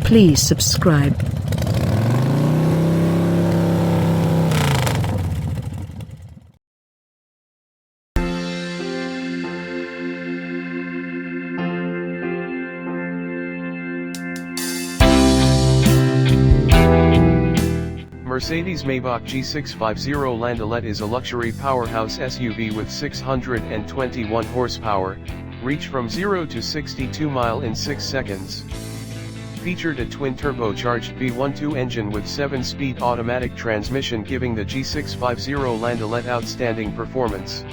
Please subscribe. Mercedes-Maybach G650 Landaulet is a luxury powerhouse SUV with 621 horsepower, reach from 0 to 62 miles in 6 seconds. Featured a twin-turbocharged V12 engine with 7-speed automatic transmission, giving the G650 Landaulet outstanding performance.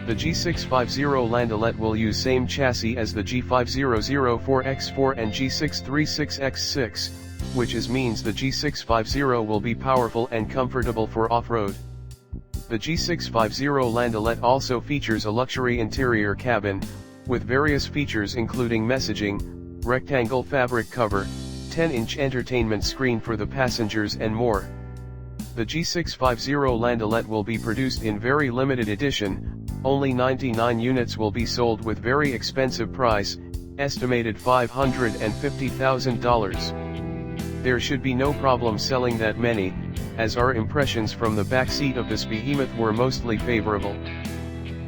The G650 Landaulet will use same chassis as the G500 4x4 and G636 X6, which means the G650 will be powerful and comfortable for off-road. The G650 Landaulet also features a luxury interior cabin, with various features including messaging, rectangle fabric cover, 10-inch entertainment screen for the passengers and more. The G650 Landaulet will be produced in very limited edition, only 99 units will be sold with very expensive price, estimated $550,000. There should be no problem selling that many, as our impressions from the back seat of this behemoth were mostly favorable.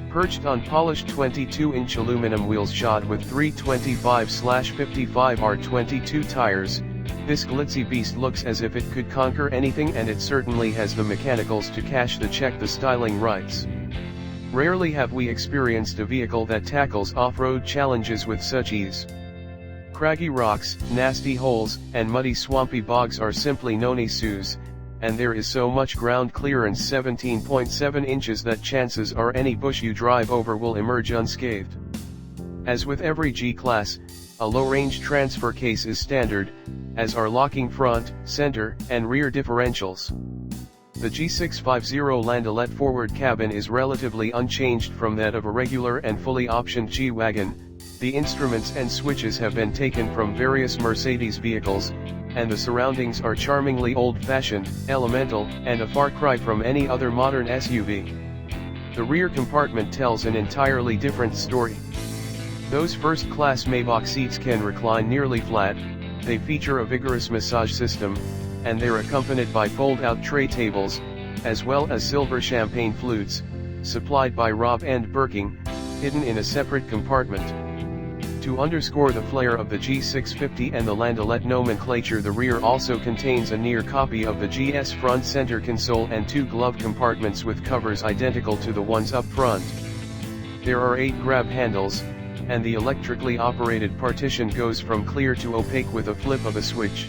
Perched on polished 22-inch aluminum wheels shod with 325/55R22 tires, this glitzy beast looks as if it could conquer anything, and it certainly has the mechanicals to cash the check the styling writes. Rarely have we experienced a vehicle that tackles off-road challenges with such ease. Craggy rocks, nasty holes, and muddy swampy bogs are simply nonissues, and there is so much ground clearance 17.7 inches that chances are any bush you drive over will emerge unscathed. As with every G-Class, a low-range transfer case is standard, as are locking front, center, and rear differentials. The G650 Landaulet forward cabin is relatively unchanged from that of a regular and fully optioned G-Wagon. The instruments and switches have been taken from various Mercedes vehicles, and the surroundings are charmingly old-fashioned, elemental, and a far cry from any other modern SUV. The rear compartment tells an entirely different story. Those first-class Maybach seats can recline nearly flat, they feature a vigorous massage system, and they're accompanied by fold-out tray tables, as well as silver champagne flutes, supplied by Rob and Birking, hidden in a separate compartment. To underscore the flair of the G650 and the Landaulet nomenclature, the rear also contains a near copy of the GS front center console and 2 glove compartments with covers identical to the ones up front. There are 8 grab handles, and the electrically operated partition goes from clear to opaque with a flip of a switch.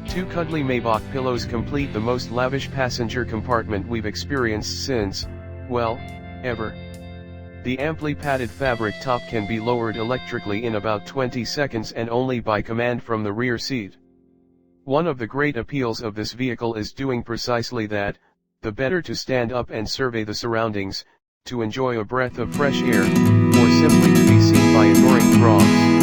2 cuddly Maybach pillows complete the most lavish passenger compartment we've experienced since, well, ever. The amply padded fabric top can be lowered electrically in about 20 seconds and only by command from the rear seat. One of the great appeals of this vehicle is doing precisely that, the better to stand up and survey the surroundings, to enjoy a breath of fresh air, or simply to be seen by adoring throngs.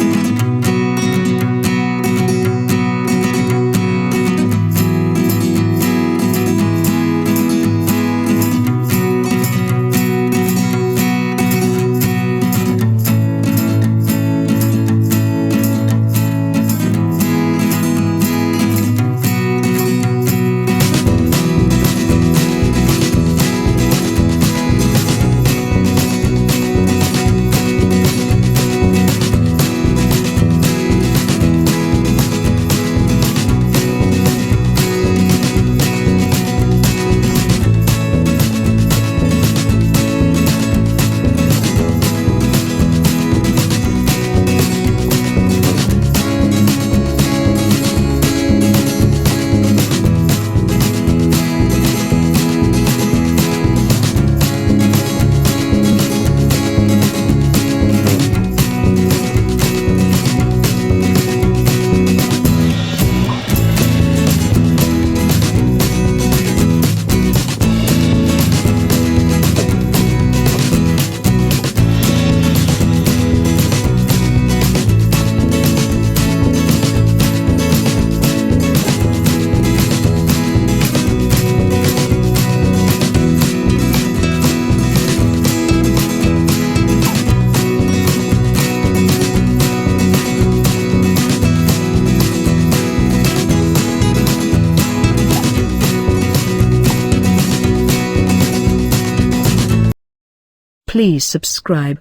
Please subscribe.